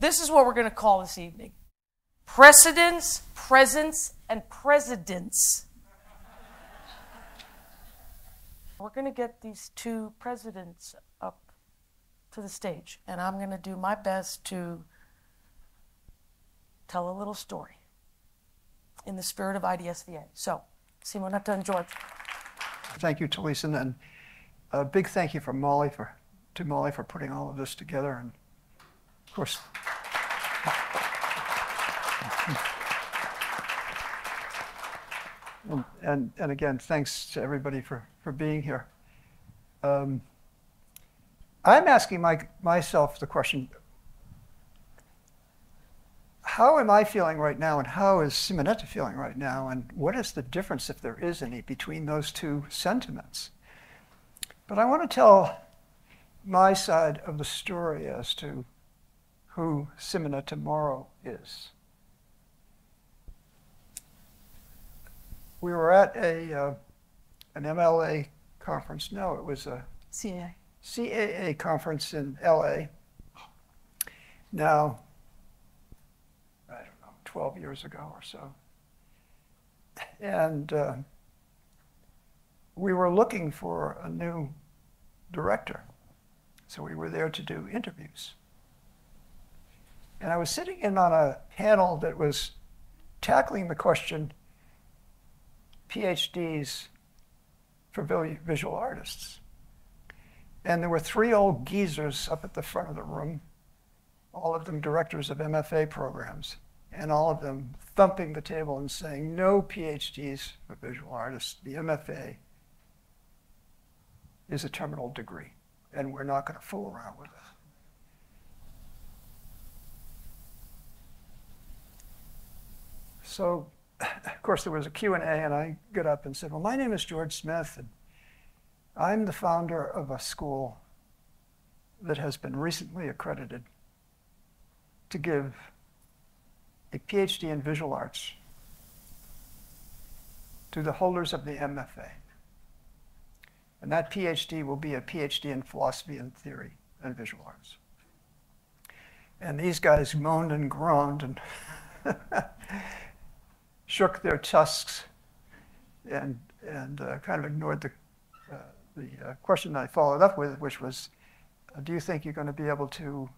This is what we're going to call this evening. Precedence, presence, and presidents. We're going to get these two presidents up to the stage, and I'm going to do my best to tell a little story in the spirit of IDSVA. So, Simonetta and George. Thank you, Taliesin, and a big thank you to Molly for putting all of this together, and of course, and again, thanks to everybody for being here. I'm asking myself the question, how am I feeling right now, and how is Simonetta feeling right now, and what is the difference, if there is any, between those two sentiments? But I want to tell my side of the story as to who Simonetta Moro is. We were at an MLA conference. No, it was a CAA conference in LA. Now, I don't know, 12 years ago or so. And we were looking for a new director. So we were there to do interviews. And I was sitting in on a panel that was tackling the question, PhDs for visual artists. And there were three old geezers up at the front of the room, all of them directors of MFA programs, and all of them thumping the table and saying, no PhDs for visual artists. The MFA is a terminal degree, and we're not going to fool around with it. So, of course, there was a Q&A, and I got up and said, well, my name is George Smith, and I'm the founder of a school that has been recently accredited to give a PhD in visual arts to the holders of the MFA. And that PhD will be a PhD in philosophy and theory and visual arts. And these guys moaned and groaned and shook their tusks and kind of ignored the question I followed up with, which was, do you think you're going to be able to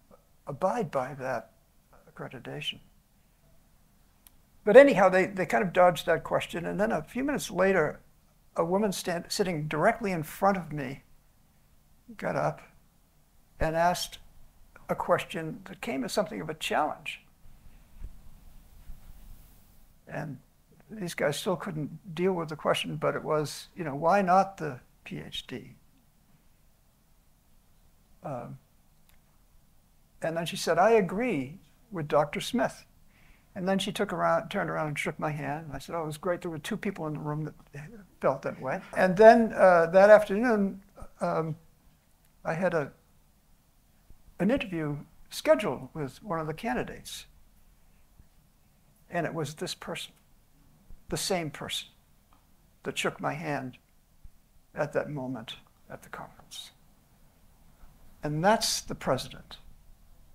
abide by that accreditation? But anyhow, they kind of dodged that question. And then a few minutes later, a woman sitting directly in front of me got up and asked a question that came as something of a challenge. And these guys still couldn't deal with the question, but it was, you know, why not the PhD? And then she said, I agree with Dr. Smith. And then she turned around and shook my hand. And I said, oh, it was great. There were two people in the room that felt that way. And then that afternoon, I had an interview scheduled with one of the candidates. And it was this person, the same person that shook my hand at that moment at the conference. And that's the president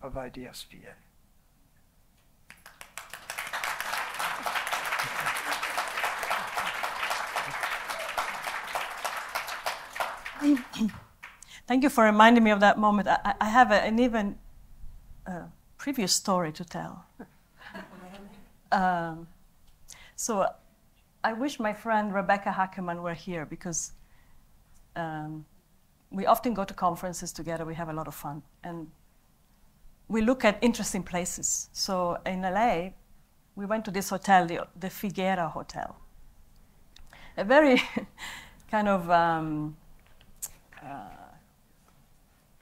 of IDSVA. Thank you for reminding me of that moment. I have an even previous story to tell. So I wish my friend Rebecca Hackerman were here, because we often go to conferences together. We have a lot of fun. And we look at interesting places. So in LA, we went to this hotel, the Figuera Hotel. A very kind of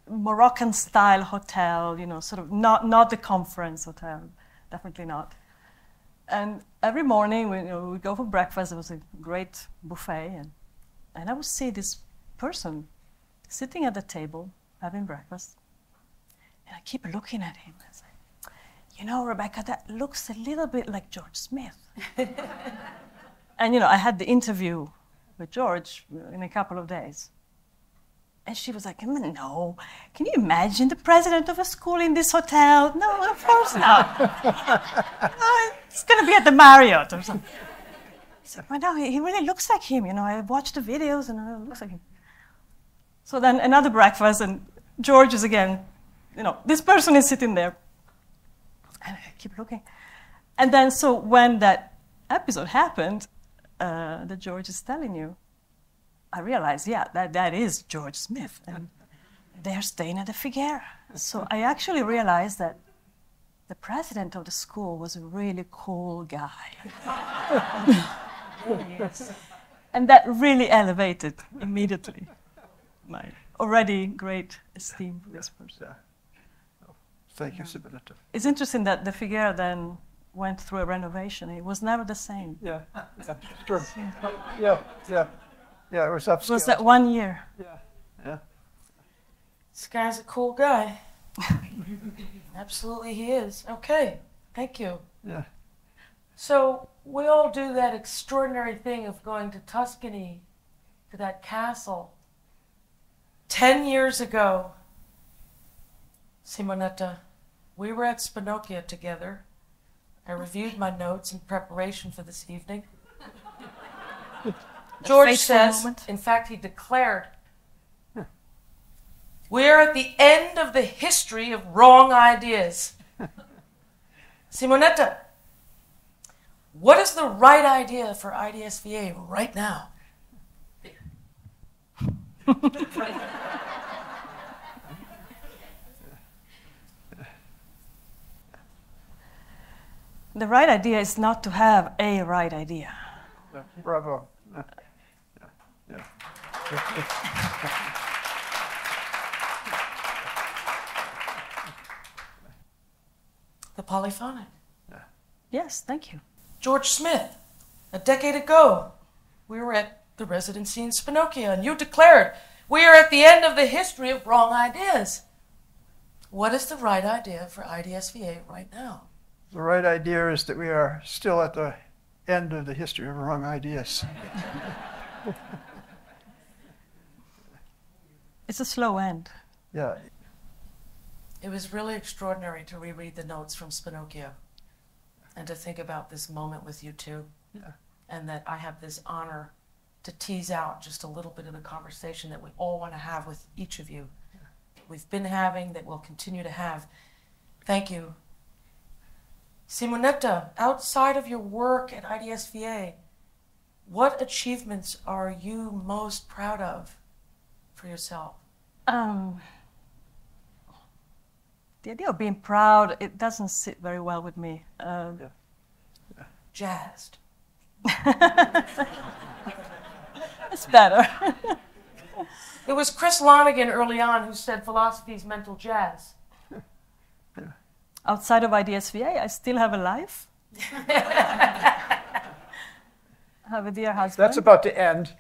Moroccan-style hotel, you know, sort of not the conference hotel, definitely not. And every morning we go for breakfast. There was a great buffet, and I would see this person sitting at the table having breakfast, and I keep looking at him and say, you know, Rebecca, that looks a little bit like George Smith. And you know, I had the interview with George in a couple of days. And she was like, no, can you imagine the president of a school in this hotel? No, of course not. It's going to be at the Marriott or something. I said, well, no, he really looks like him. I watched the videos and it looks like him. So then another breakfast, and George is again, this person is sitting there. And I keep looking. And then so when that episode happened, that George is telling you, I realized, that is George Smith, and they're staying at the Figuera. So I actually realized that the president of the school was a really cool guy. Yes. And that really elevated immediately my already great esteem for this person. Thank you, Simonetta. It's interesting that the Figuera then went through a renovation. It was never the same. Yeah, true. Yeah, it was upscale. It was that 1 year. Yeah. This guy's a cool guy. Absolutely he is. Okay, thank you. Yeah. So we all do that extraordinary thing of going to Tuscany, to that castle. 10 years ago, Simonetta, we were at Spinocchio together. I reviewed my notes in preparation for this evening. George says, in fact, he declared, we're at the end of the history of wrong ideas. Simonetta, what is the right idea for IDSVA right now? The right idea is not to have a right idea. Bravo. The polyphonic. Yes, thank you. George Smith, a decade ago, we were at the residency in Spinocchio, and you declared, we are at the end of the history of wrong ideas. What is the right idea for IDSVA right now? The right idea is that we are still at the end of the history of wrong ideas. It's a slow end. Yeah. It was really extraordinary to reread the notes from Spinocchio and to think about this moment with you two. Yeah. And that I have this honor to tease out just a little bit of the conversation that we all want to have with each of you. Yeah. We've been having, that we'll continue to have. Thank you. Simonetta, outside of your work at IDSVA, what achievements are you most proud of for yourself? The idea of being proud, it doesn't sit very well with me. Jazzed. It's better. It was Chris Lonergan early on who said philosophy is mental jazz. Outside of IDSVA, I still have a life. I have a dear husband. That's about to end.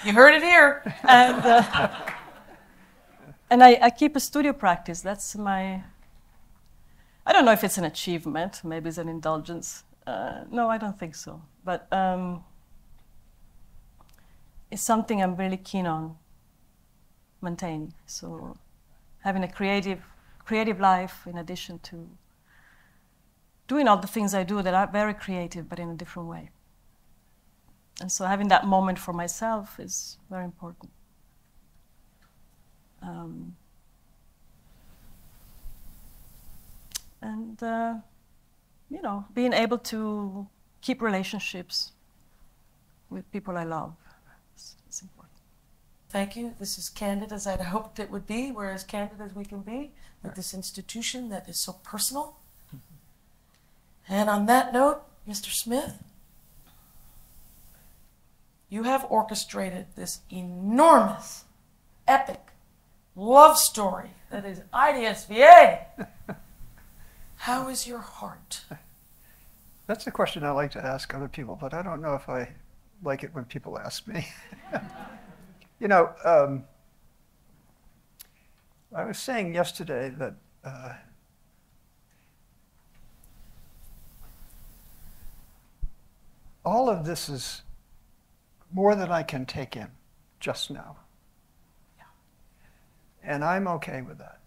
You heard it here. And I keep a studio practice. That's my... I don't know if it's an achievement. Maybe it's an indulgence. No, I don't think so. But it's something I'm really keen on maintaining. So having a creative life in addition to doing all the things I do that are very creative, but in a different way. And so having that moment for myself is very important. Being able to keep relationships with people I love is important. Thank you. This is candid as I'd hoped it would be. We're as candid as we can be with this institution that is so personal. And on that note, Mr. Smith, you have orchestrated this enormous, epic love story that is IDSVA. How is your heart? That's a question I like to ask other people, but I don't know if I like it when people ask me. I was saying yesterday that all of this is more than I can take in just now. And I'm okay with that.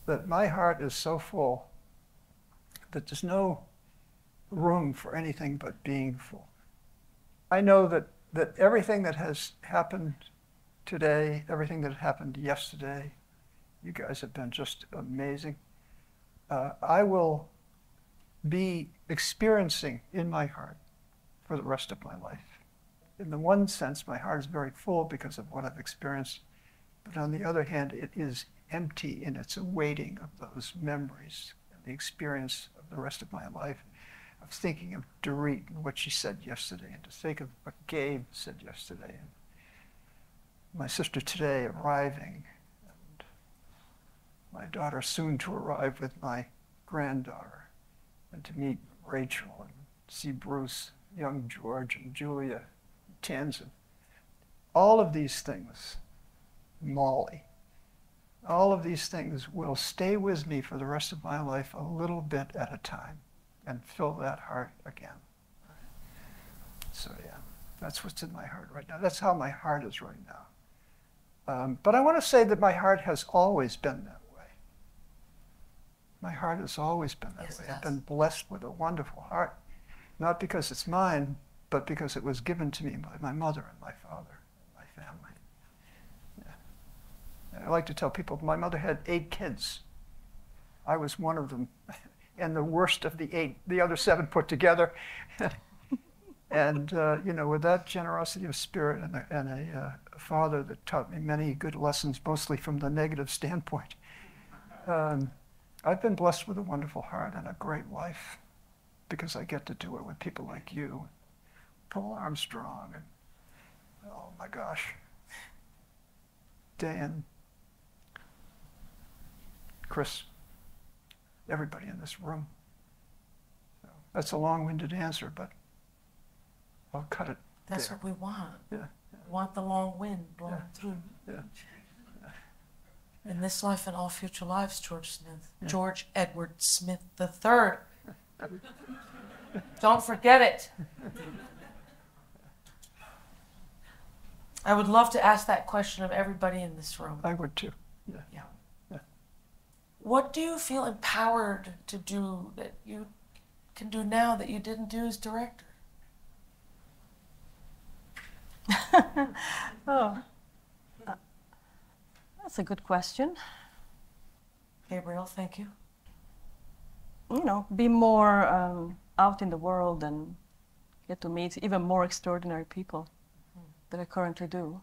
That my heart is so full that there's no room for anything but being full. I know that everything that has happened today, everything that happened yesterday, you guys have been just amazing. I will be experiencing in my heart for the rest of my life. In the one sense, my heart is very full because of what I've experienced, but on the other hand, it is empty in its awaiting of those memories and the experience of the rest of my life. I was thinking of Dorit and what she said yesterday, and to think of what Gabe said yesterday, and my sister today arriving, and my daughter soon to arrive with my granddaughter, and to meet Rachel and see Bruce, young George, and Julia, Tanzan. All of these things, Molly, all of these things will stay with me for the rest of my life a little bit at a time and fill that heart again. So yeah, that's what's in my heart right now. That's how my heart is right now. But I want to say that my heart has always been that way. My heart has always been that way. I've been blessed with a wonderful heart, not because it's mine, but because it was given to me by my mother and my father and my family. Yeah. And I like to tell people, my mother had 8 kids. I was one of them, and the worst of the 8, the other 7 put together. And you know, with that generosity of spirit and a father that taught me many good lessons, mostly from the negative standpoint, I've been blessed with a wonderful heart and a great life because I get to do it with people like you, Paul Armstrong, and oh my gosh, Dan, Chris, everybody in this room. So that's a long-winded answer, but I'll cut it. That's there. what we want. Yeah. We want the long wind blowing through. Yeah. In this life and all future lives, George Smith. Yeah. George Edward Smith III. Don't forget it. I would love to ask that question of everybody in this room. I would too. Yeah. Yeah. Yeah. What do you feel empowered to do that you can do now that you didn't do as director? Oh, that's a good question. Gabriel, thank you. You know, be more out in the world and get to meet even more extraordinary people than I currently do.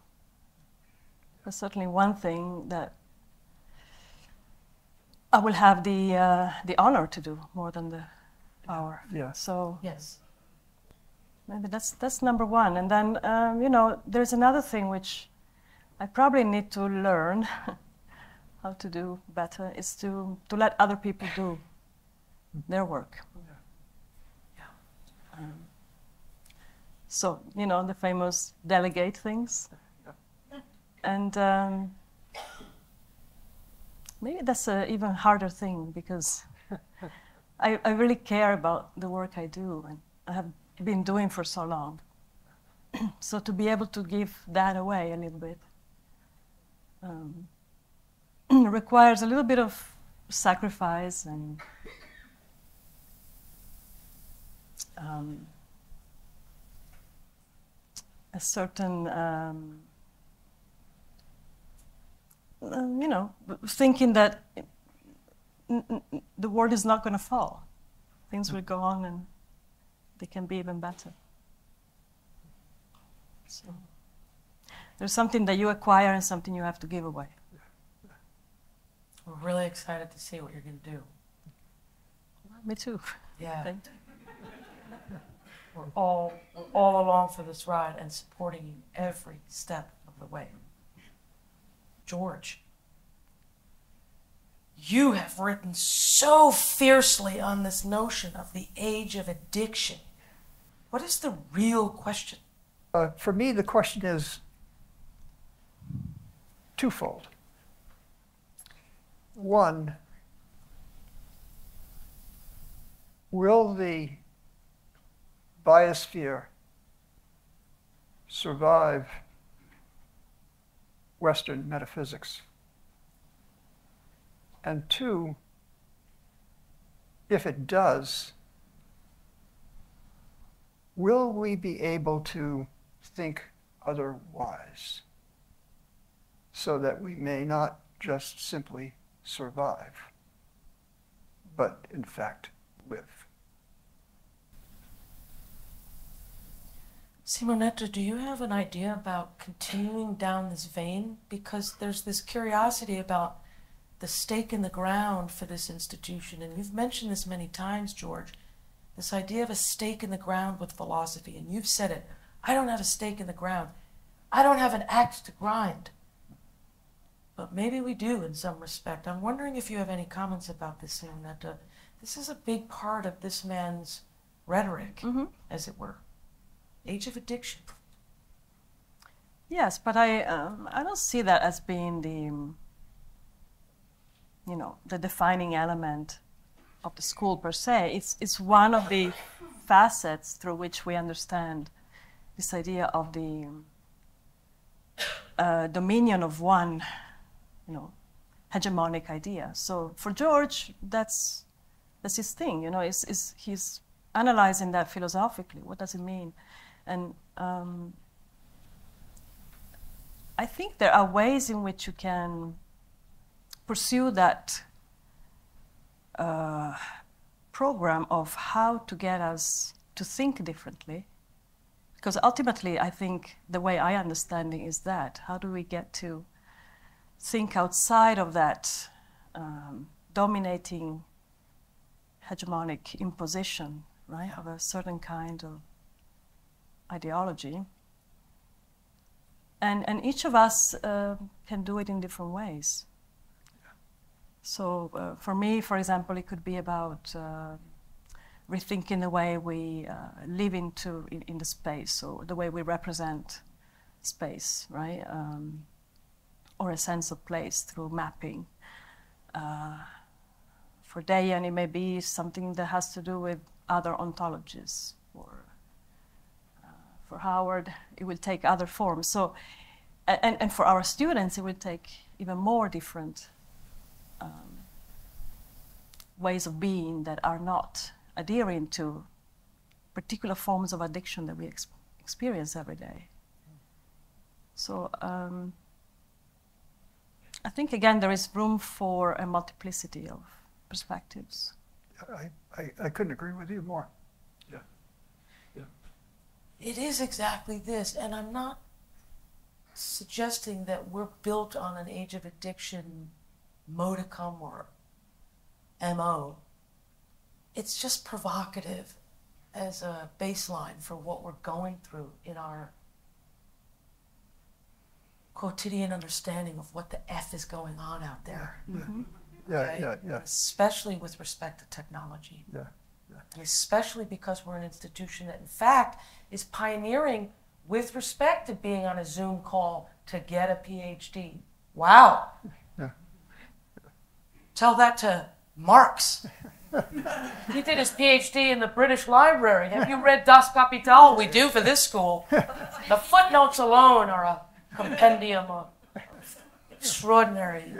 That's certainly one thing that I will have the honor to do more than the power. Yeah. So yes, maybe that's number one. And then you know, there's another thing which I probably need to learn how to do better, is to let other people do their work. yeah. So, you know, the famous delegate things. And maybe that's an even harder thing because I really care about the work I do and I have been doing for so long. So to be able to give that away a little bit requires a little bit of sacrifice and a certain, you know, thinking that the world is not going to fall. Things will go on and they can be even better. So there's something that you acquire and something you have to give away. We're really excited to see what you're going to do. Me too. Yeah. We're all along for this ride and supporting you every step of the way. George, you have written so fiercely on this notion of the age of addiction. What is the real question? For me, the question is twofold. One, will the biosphere survive Western metaphysics? And two, if it does, will we be able to think otherwise so that we may not just simply survive, but in fact live? Simonetta, do you have an idea about continuing down this vein? Because there's this curiosity about the stake in the ground for this institution, and you've mentioned this many times, George, this idea of a stake in the ground with philosophy, and you've said it, I don't have a stake in the ground. I don't have an axe to grind. But maybe we do in some respect. I'm wondering if you have any comments about this, Simonetta. This is a big part of this man's rhetoric, as it were. Age of addiction. Yes, but I don't see that as being the defining element of the school per se. It's one of the facets through which we understand this idea of the dominion of one, hegemonic idea. So for George, that's his thing. He's analyzing that philosophically. What does it mean? And I think there are ways in which you can pursue that program of how to get us to think differently. Because ultimately, I think the way I understand it is that, how do we get to think outside of that dominating hegemonic imposition, right, of a certain kind of ideology. And each of us can do it in different ways. So for me, for example, it could be about rethinking the way we live in the space, or the way we represent space, right? Or a sense of place through mapping. For Dayan, it may be something that has to do with other ontologies, or for Howard, it will take other forms. So, and for our students, it will take even more different ways of being that are not adhering to particular forms of addiction that we experience every day. So I think, again, there is room for a multiplicity of perspectives. I couldn't agree with you more. Yeah. Yeah. It is exactly this, and I'm not suggesting that we're built on an age of addiction modicum or MO. It's just provocative as a baseline for what we're going through in our quotidian understanding of what the F is going on out there. Yeah, Okay? yeah. Especially with respect to technology. Yeah. And especially because we're an institution that, in fact, is pioneering with respect to being on a Zoom call to get a PhD. Wow. Yeah. Tell that to Marx. He did his PhD in the British Library. Have you read Das Kapital? We do for this school. The footnotes alone are a compendium of extraordinary.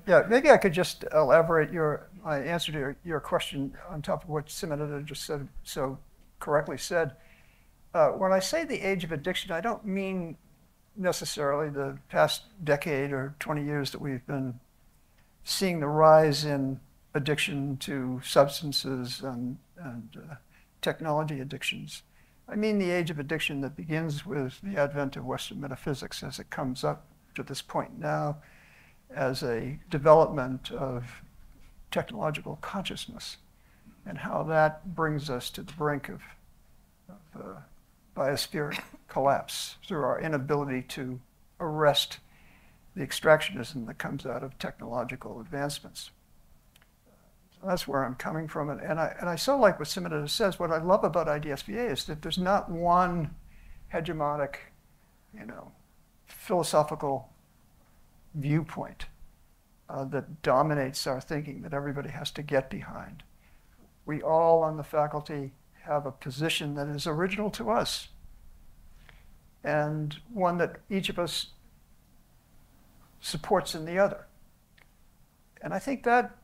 Yeah, maybe I could just elaborate my answer to your question on top of what Simonetta just said, so correctly said. When I say the age of addiction, I don't mean necessarily the past decade or 20 years that we've been seeing the rise in addiction to substances and technology addictions. I mean the age of addiction that begins with the advent of Western metaphysics as it comes up to this point now as a development of technological consciousness, and how that brings us to the brink of biospheric collapse through our inability to arrest the extractionism that comes out of technological advancements. So that's where I'm coming from. And I so like what Simonetta says. What I love about IDSVA is that there's not one hegemonic, philosophical viewpoint that dominates our thinking that everybody has to get behind. We all on the faculty have a position that is original to us. and one that each of us supports in the other. And I think that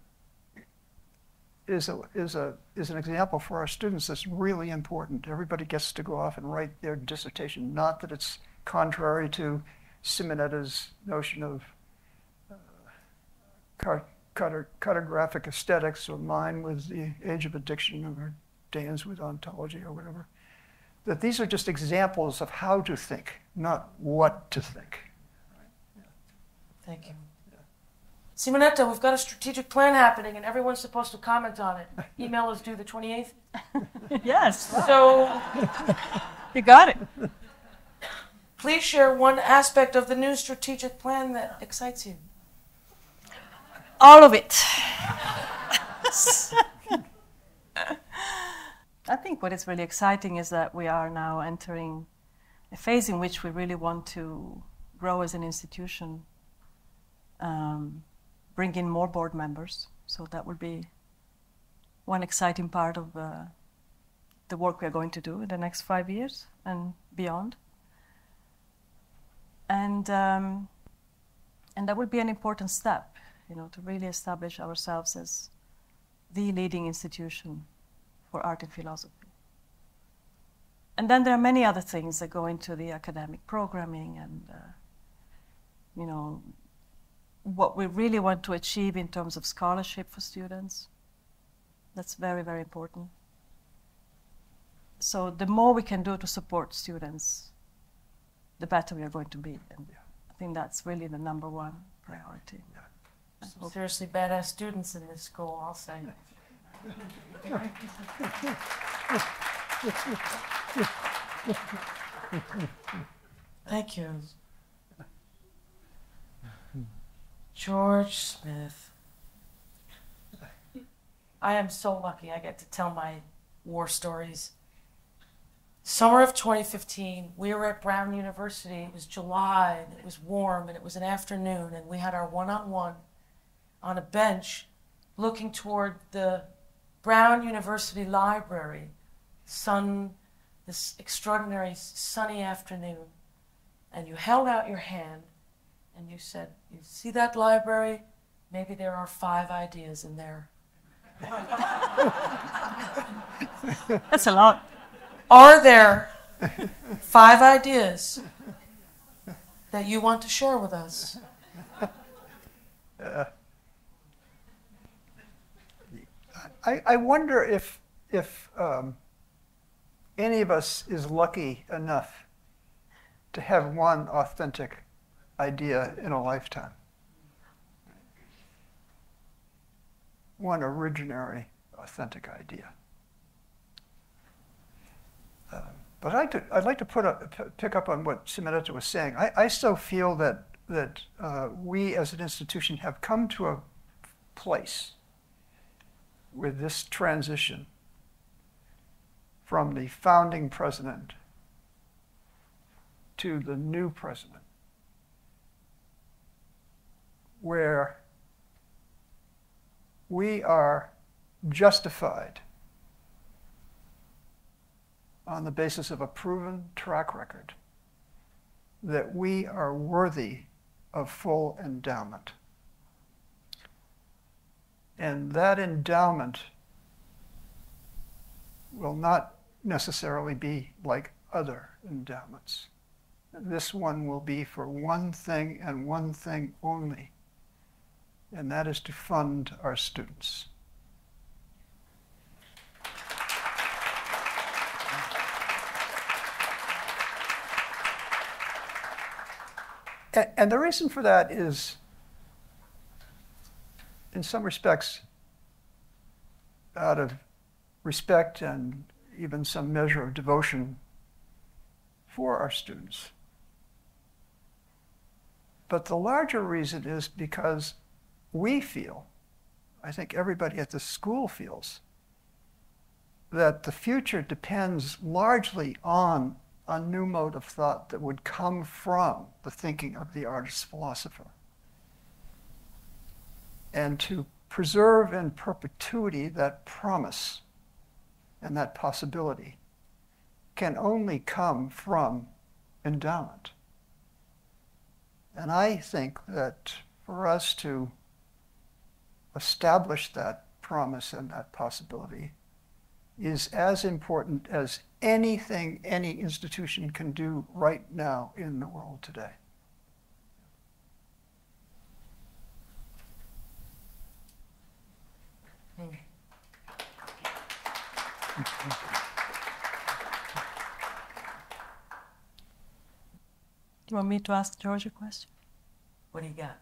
is an example for our students that's really important. Everybody gets to go off and write their dissertation, not that it's contrary to Simonetta's notion of cartographic aesthetics, or mine with the age of addiction, or Dan's with ontology, or whatever. That these are just examples of how to think, not what to think. Thank you. Simonetta, we've got a strategic plan happening, and everyone's supposed to comment on it. Email is due the 28th. Yes. So You got it. please share one aspect of the new strategic plan that excites you. All of it. I think what is really exciting is that we are now entering a phase in which we really want to grow as an institution, bring in more board members. So that will be one exciting part of the work we are going to do in the next 5 years and beyond. And that will be an important step, to really establish ourselves as the leading institution for art and philosophy. And then there are many other things that go into the academic programming and, what we really want to achieve in terms of scholarship for students. That's very, very important. So the more we can do to support students, the better we are going to be. And I think that's really the number one priority. Some seriously badass students in this school, I'll say. Thank you. George Smith. I am so lucky I get to tell my war stories. Summer of 2015, we were at Brown University. It was July, and it was warm, and it was an afternoon, and we had our one-on-one on a bench looking toward the Brown University Library. This extraordinary sunny afternoon, and you held out your hand, and you said, "You see that library? Maybe there are 5 ideas in there." That's a lot. Are there 5 ideas that you want to share with us? I wonder if any of us is lucky enough to have one authentic idea in a lifetime. One originary, authentic idea. But I'd like to pick up on what Simonetta was saying. I still feel that we as an institution have come to a place with this transition from the founding president to the new president, where we are justified on the basis of a proven track record that we are worthy of full endowment. And that endowment will not necessarily be like other endowments. This one will be for one thing and one thing only, and that is to fund our students. And the reason for that is, in some respects, out of respect and even some measure of devotion for our students. But the larger reason is because we feel, I think everybody at the school feels, that the future depends largely on a new mode of thought that would come from the thinking of the artist-philosopher. And to preserve in perpetuity that promise and that possibility can only come from endowment. And I think that for us to establish that promise and that possibility is as important as anything any institution can do right now in the world today. You want me to ask George a question? What do you got?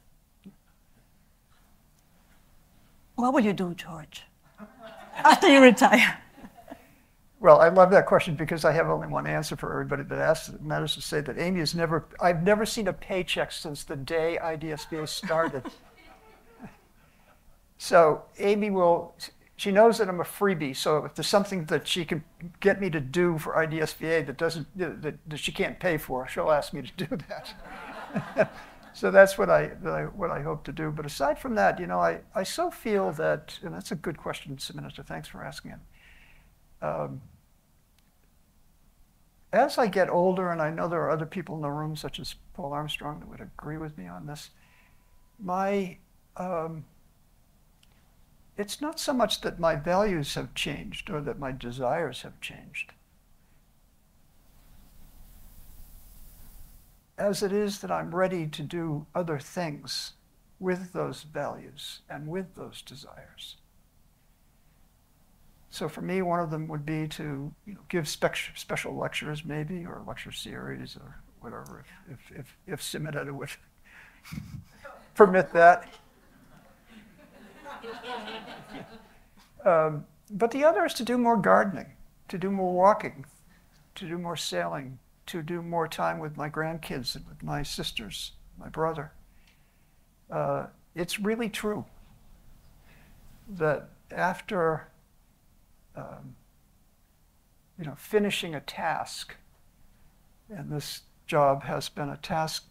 What will you do, George, after you retire? Well, I love that question because I have only one answer for everybody that asks it, and that is to say that Amy has I've never seen a paycheck since the day IDSVA started. So Amy she knows that I'm a freebie, so if there's something that she can get me to do for IDSVA that she can't pay for, she'll ask me to do that. So that's what I hope to do. But aside from that, I so feel that, and that's a good question, Simonetta, thanks for asking it. As I get older, and I know there are other people in the room, such as Paul Armstrong, that would agree with me on this, it's not so much that my values have changed or that my desires have changed, as it is that I'm ready to do other things with those values and with those desires. So for me, one of them would be to give special lectures, maybe, or lecture series, or whatever, if Simonetta would permit that. But the other is to do more gardening, to do more walking, to do more sailing, to do more time with my grandkids and with my sisters, my brother. It's really true that after finishing a task, and this job has been a task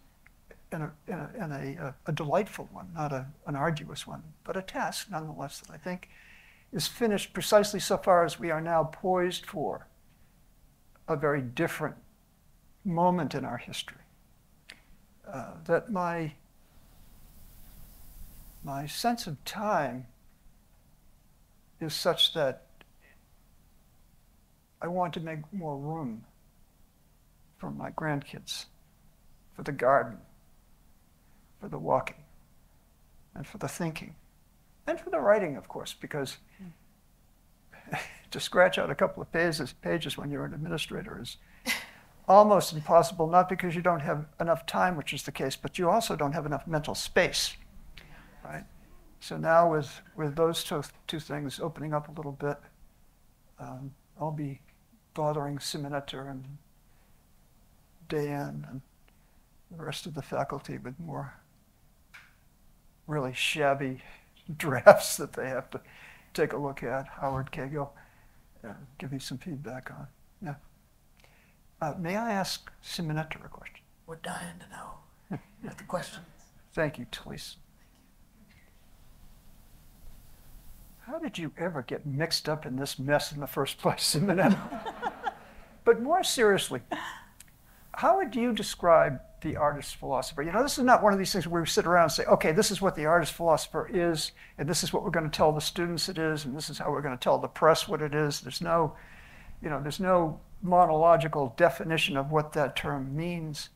and a delightful one, not an arduous one, but a task nonetheless that I think is finished precisely so far as we are now poised for a very different moment in our history. That my sense of time is such that I want to make more room for my grandkids, for the garden, for the walking, and for the thinking, and for the writing, of course, because to scratch out a couple of pages when you're an administrator is almost impossible, not because you don't have enough time, which is the case, but you also don't have enough mental space, right? So now with those two things opening up a little bit, I'll be bothering Simonetta and Dan and the rest of the faculty with more really shabby drafts that they have to take a look at. Howard Cagle, give me some feedback on. Yeah. May I ask Simonetta a question? We're dying to know the questions. Thank you, Taliesin. How did you ever get mixed up in this mess in the first place, Simonetta? But more seriously, how would you describe the artist philosopher? This is not one of these things where we sit around and say, okay, this is what the artist philosopher is, and this is what we're going to tell the students it is, and this is how we're going to tell the press what it is. There's no monological definition of what that term means.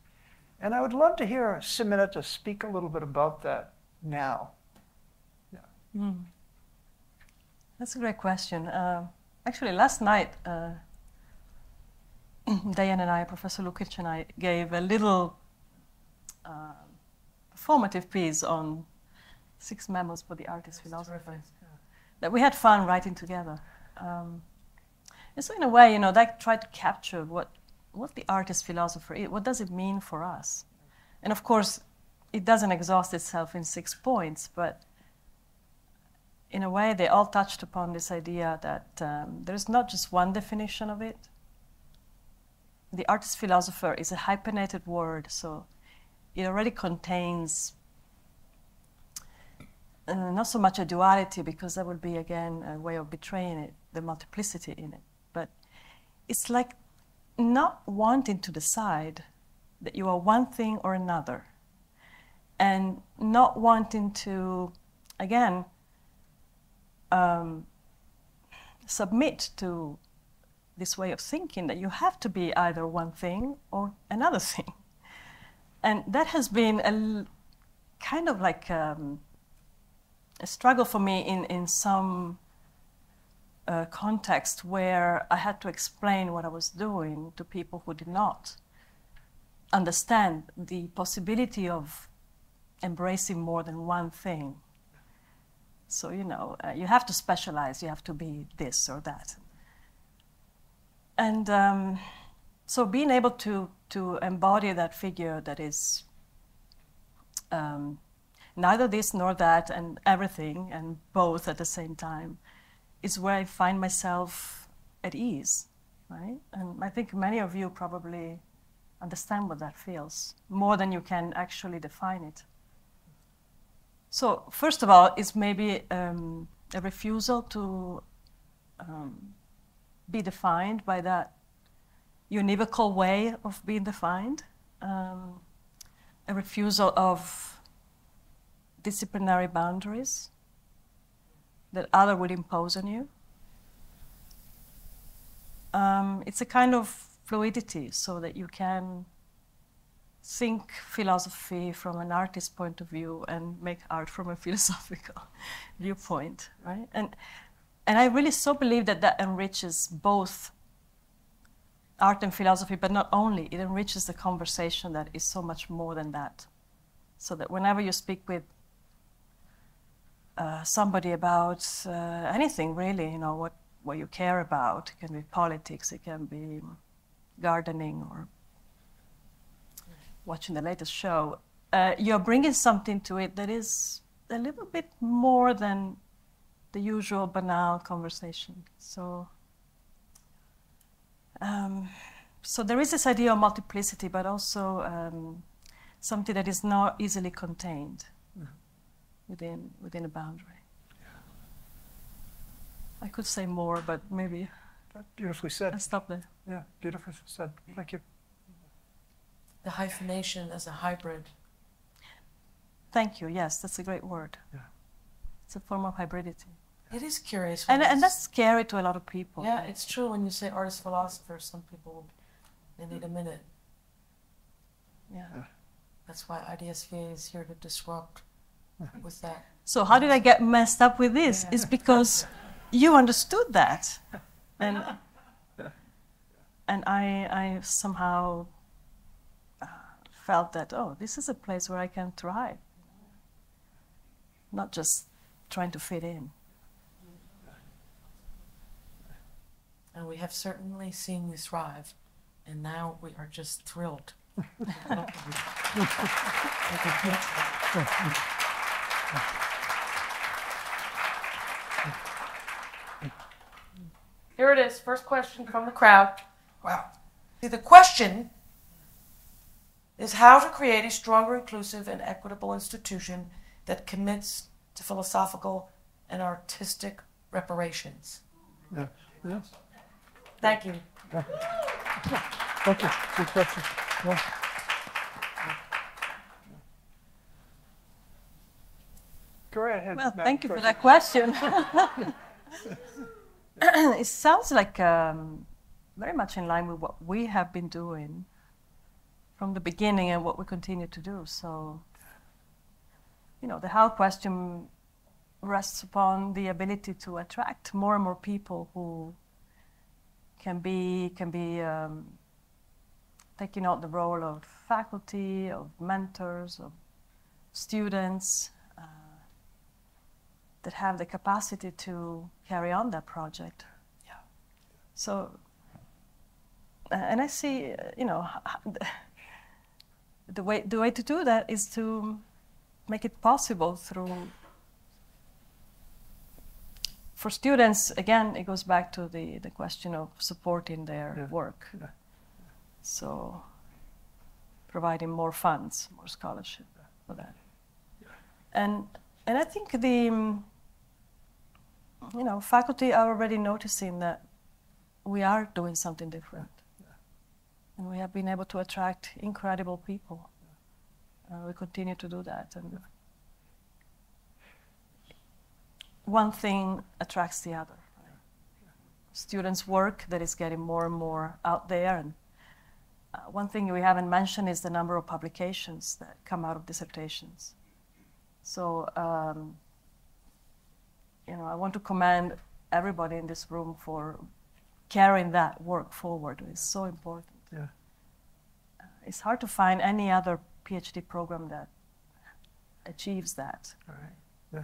And I would love to hear Simonetta speak a little bit about that now. Yeah. Mm. That's a great question. Actually, last night, Diane and I, Professor Lukic and I, gave a little performative piece on 6 memos for the artist philosopher that we had fun writing together. And so in a way, that tried to capture what the artist philosopher is. What does it mean for us? And of course, it doesn't exhaust itself in 6 points, but in a way, they all touched upon this idea that there's not just one definition of it. The artist philosopher is a hyphenated word, so it already contains not so much a duality, because that would be, again, a way of betraying it, the multiplicity in it. But it's like not wanting to decide that you are one thing or another, and not wanting to, again, submit to this way of thinking that you have to be either one thing or another thing. And that has been a kind of like a struggle for me in some context where I had to explain what I was doing to people who did not understand the possibility of embracing more than one thing. So, you know, you have to specialize, you have to be this or that. And so being able to embody that figure that is neither this nor that and everything and both at the same time is where I find myself at ease, right? And I think many of you probably understand what that feels, more than you can actually define it. So first of all, it's maybe a refusal to be defined by that univocal way of being defined, a refusal of disciplinary boundaries that other would impose on you. It's a kind of fluidity so that you can think philosophy from an artist's point of view and make art from a philosophical viewpoint, right? And I really so believe that that enriches both art and philosophy, but not only, it enriches the conversation that is so much more than that. So that whenever you speak with somebody about anything really, you know, what you care about, it can be politics, it can be gardening or watching the latest show, you're bringing something to it that is a little bit more than the usual banal conversation. So, so there is this idea of multiplicity, but also something that is not easily contained within a boundary. I could say more, but maybe Beautifully said. I'll stop there. Yeah, beautifully said. Thank you. The hyphenation as a hybrid. Thank you. Yes, that's a great word. Yeah. It's a form of hybridity. It is curious. And that's scary to a lot of people. Yeah, it's true when you say artist philosopher, some people, they need a minute. Yeah. That's why IDSVA is here to disrupt with that. So how did I get messed up with this? Yeah. It's because you understood that. And I somehow felt that, oh, this is a place where I can thrive. Not just trying to fit in. And we have certainly seen you thrive, and now we are just thrilled. Here it is, first question from the crowd. Wow. See, the question is how to create a stronger, inclusive, and equitable institution that commits to philosophical and artistic reparations. Yeah. Yes. Thank you. Yeah. Thank you. Good question. Yeah. Go right ahead. Well, Matt, thank you for first. that question. It sounds like very much in line with what we have been doing from the beginning and what we continue to do. So, you know, the how question rests upon the ability to attract more and more people who can be taking out the role of faculty, of mentors, of students, that have the capacity to carry on that project. Yeah. So, and I see, you know, the way to do that is to make it possible through. For students, again, it goes back to the question of supporting their work. Yeah. So, providing more funds, more scholarship for that. And I think you know, faculty are already noticing that we are doing something different. And we have been able to attract incredible people. We continue to do that. And one thing attracts the other. Right? Students' work that is getting more and more out there. And one thing we haven't mentioned is the number of publications that come out of dissertations. So, I want to commend everybody in this room for carrying that work forward. It's so important. Yeah. It's hard to find any other PhD program that achieves that. All right. Yeah.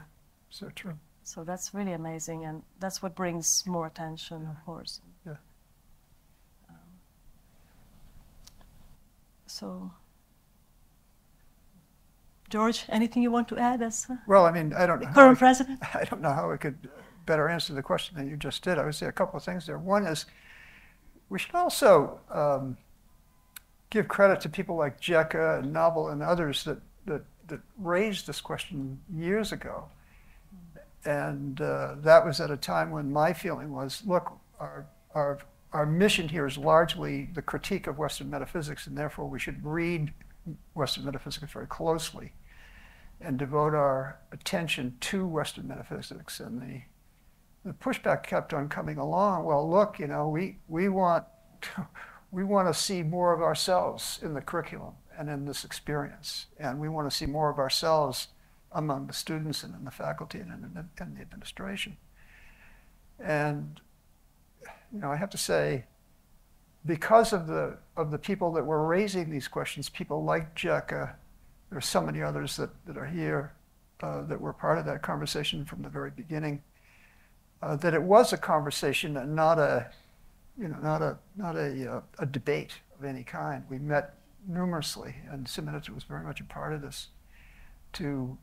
So true. So that's really amazing, and that's what brings more attention, of course. Yeah. So, George, anything you want to add as Well, I mean, I don't know. current president? I don't know how I could better answer the question than you just did. I would say a couple of things there. One is we should also give credit to people like Jekka and Nobel and others that raised this question years ago. And that was at a time when my feeling was, look, our mission here is largely the critique of Western metaphysics, and therefore we should read Western metaphysics very closely and devote our attention to Western metaphysics. And the pushback kept on coming along. Well, look, we want to see more of ourselves in the curriculum and in this experience, and we want to see more of ourselves among the students and in the faculty and in the administration. And I have to say, because of the people that were raising these questions, people like Jekka, there are so many others that are here that were part of that conversation from the very beginning, that it was a conversation and not a debate of any kind. We met numerously, and Simonetta was very much a part of this, to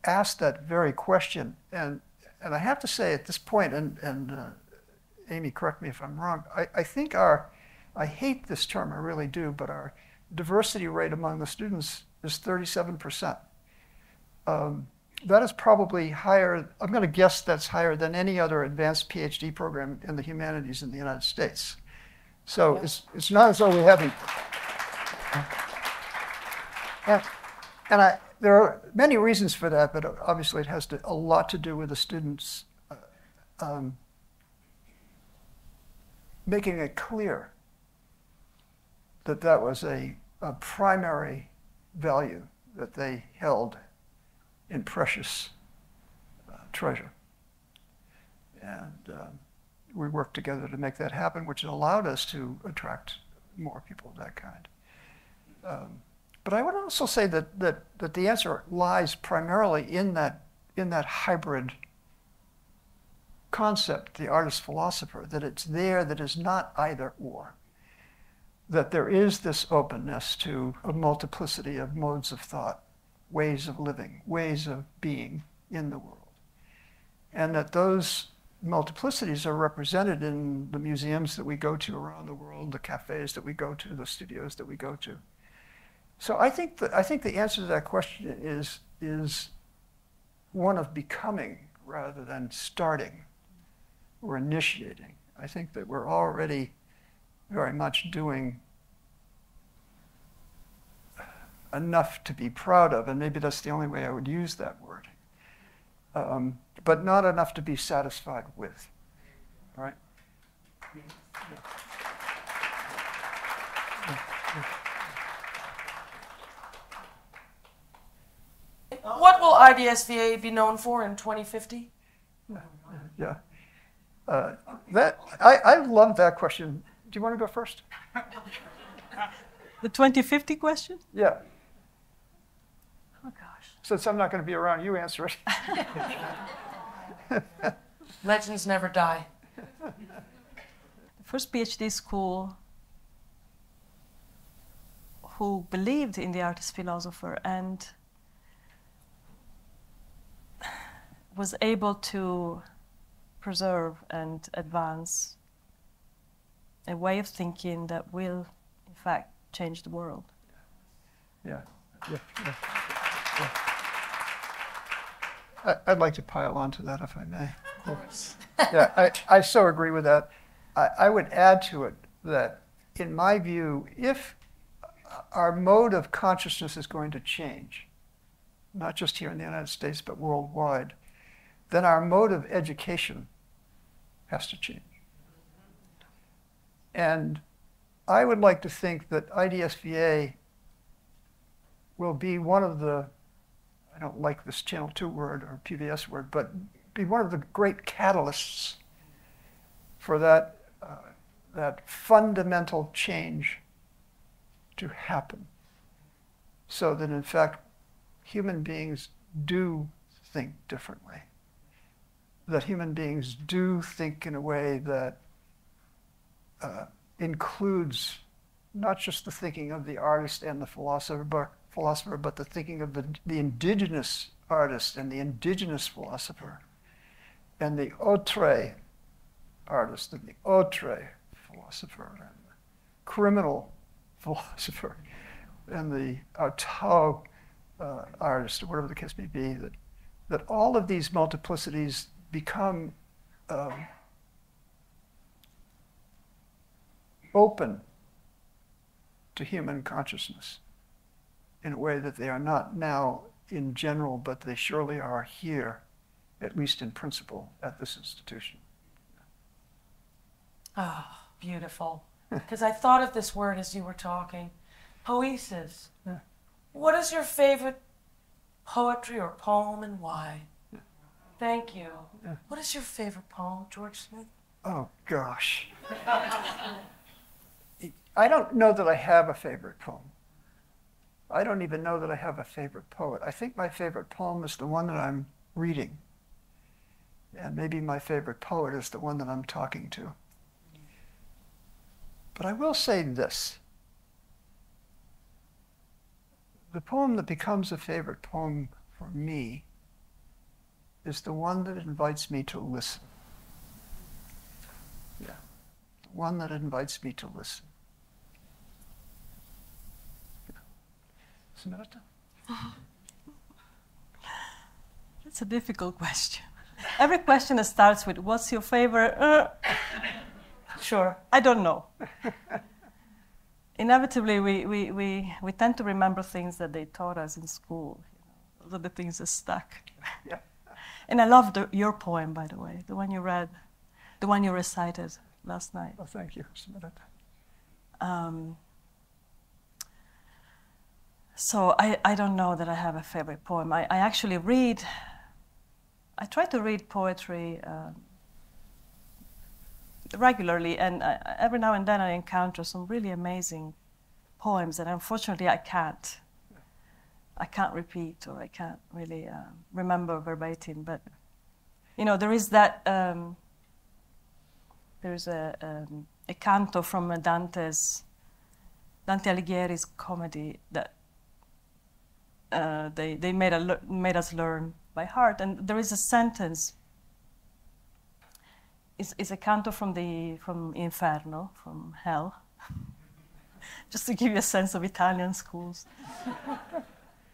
ask that very question. And I have to say at this point, and Amy, correct me if I'm wrong, I think I hate this term, I really do, but our diversity rate among the students is 37%. That is probably higher, I'm going to guess that's higher than any other advanced PhD program in the humanities in the United States. So yeah. It's not as though we haven't. And there are many reasons for that, but obviously it has a lot to do with the students making it clear that that was a primary value that they held in precious treasure. And we worked together to make that happen, which allowed us to attract more people of that kind. But I would also say that the answer lies primarily in that hybrid concept, the artist-philosopher, that it's there, that is not either or, that there is this openness to a multiplicity of modes of thought, ways of living, ways of being in the world, and that those multiplicities are represented in the museums that we go to around the world, the cafes that we go to, the studios that we go to. So I think the answer to that question is one of becoming rather than starting or initiating. I think that we're already very much doing enough to be proud of, and maybe that's the only way I would use that word, but not enough to be satisfied with. All right? What will IDSVA be known for in 2050? Yeah. I love that question. Do you want to go first? The 2050 question? Yeah. Oh, gosh. Since I'm not going to be around, you answer it. Legends never die. The first PhD school who believed in the artist philosopher and was able to preserve and advance a way of thinking that will, in fact, change the world. Yeah. I'd like to pile on to that, if I may. Of course. Yeah, I so agree with that. I would add to it that in my view, if our mode of consciousness is going to change, not just here in the United States, but worldwide, then our mode of education has to change. And I would like to think that IDSVA will be one of the, I don't like this Channel 2 word or PBS word, but be one of the great catalysts for that, that fundamental change to happen. So that in fact, human beings do think differently. That human beings do think in a way that includes not just the thinking of the artist and the philosopher, but the thinking of the indigenous artist and the indigenous philosopher, and the autre artist and the autre philosopher, and the criminal philosopher, and the auto artist, or whatever the case may be, that all of these multiplicities become open to human consciousness in a way that they are not now in general, but they surely are here, at least in principle, at this institution. Oh, beautiful. Because I thought of this word as you were talking. Poesis. Yeah. What is your favorite poetry or poem and why? Yeah. Thank you. Yeah. What is your favorite poem, George Smith? Oh, gosh. I don't know that I have a favorite poem. I don't even know that I have a favorite poet. I think my favorite poem is the one that I'm reading. And maybe my favorite poet is the one that I'm talking to. But I will say this. The poem that becomes a favorite poem for me is the one that invites me to listen. Yeah, the one that invites me to listen. Simonetta? That's a difficult question. Every question that starts with, what's your favorite? Sure, I don't know. Inevitably, we tend to remember things that they taught us in school. Those are the things that stuck. Yeah. And I loved your poem, by the way, the one you read, the one you recited last night. Well, thank you, Simonetta. So I don't know that I have a favorite poem. I actually I try to read poetry regularly, and every now and then I encounter some really amazing poems that unfortunately I can't repeat, or I can't really remember verbatim. But you know, there is that there's a canto from Dante Alighieri's comedy that they made us learn by heart, and there is a sentence. It's a canto from Inferno, from hell, just to give you a sense of Italian schools.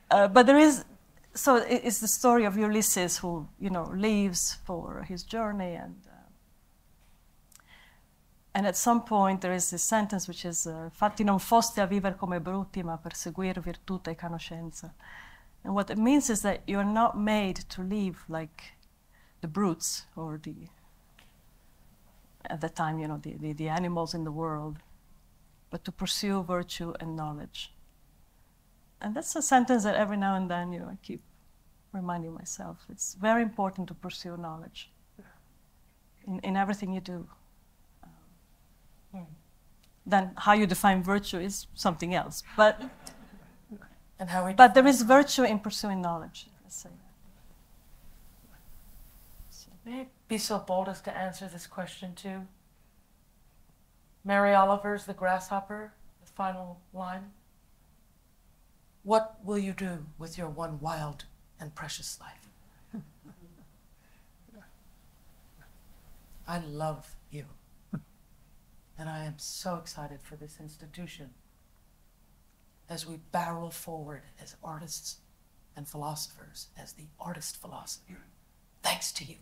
But there is, so it's the story of Ulysses who, leaves for his journey, and at some point there is this sentence which is "Fatti non foste a viver come bruti, ma per seguir virtute e conoscenza." And what it means is that you're not made to live like the brutes, or at that time, the animals in the world, but to pursue virtue and knowledge. And that's a sentence that every now and then, I keep reminding myself. It's very important to pursue knowledge in everything you do. Then how you define virtue is something else. But there is virtue in pursuing knowledge, let's say. May I be so bold as to answer this question too? Mary Oliver's The Grasshopper, the final line. What will you do with your one wild and precious life? I love you. And I am so excited for this institution as we barrel forward as artists and philosophers, as the artist philosopher. Thanks to you.